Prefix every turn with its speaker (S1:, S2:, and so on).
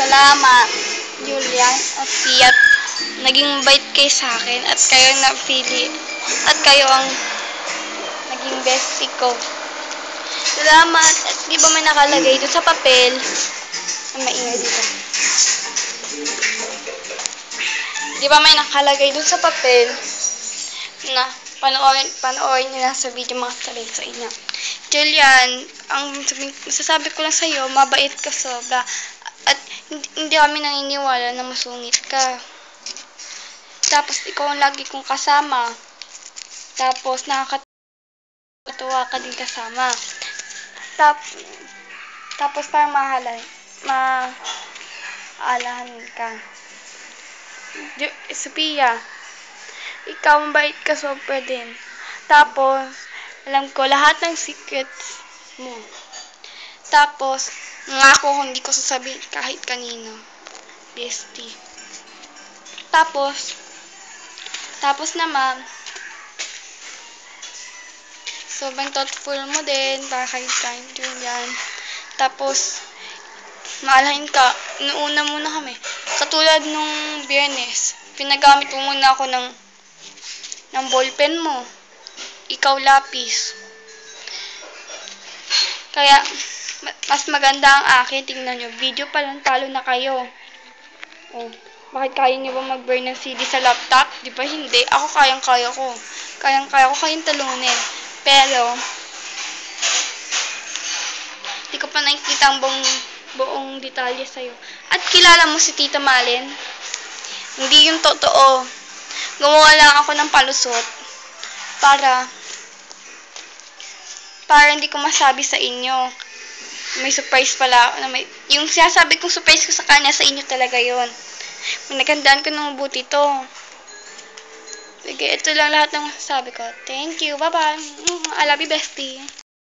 S1: Salamat, Julian at Pia. Naging bait kayo sa akin at kayo ang napili. At kayo ang naging bestie ko. Salamat. At di ba may nakalagay doon sa papel? Ang maingay dito. Di ba may nakalagay doon sa papel na panoorin nila sa video mga sabi sa inyo. Julian, ang masasabi ko lang sa'yo, mabait ka sobra. At hindi kami naniniwala na masungit ka. Tapos ikaw ang lagi kong kasama. Tapos nakakatuwa ka din kasama. Tapos parang maalahan ka. Sophia, ikaw mabait ka sobra din. Tapos, alam ko lahat ng secrets mo. Tapos, ngako hindi ko sasabihin kahit kanino. Bestie. Tapos naman, sobrang thoughtful mo din para kahit Julian. Tapos, maalahin ka, inuuna muna kami. Katulad nung Biyernes, pinagamit mo muna ako ng ballpen mo. Ikaw lapis. Kaya, mas maganda ang akin. Tingnan nyo, video pa lang, talo na kayo. Oh, bakit kaya nyo ba mag-burn ng CD sa laptop? Di ba hindi? Ako kayang-kaya ko. Kayang-kaya ko kayong talunin. Pero, di ko pa nakikita ang buong detalye sa'yo. At kilala mo si Tita Malin? Hindi yung totoo. Gumawa lang ako ng palusot para hindi ko masabi sa inyo. May surprise pala. Yung sinasabi kong surprise ko sa kanya, sa inyo talaga yon. Nagandaan ko ng mabuti to. Sige, ito lang lahat ng masasabi ko. Thank you. Bye-bye. I love you, bestie.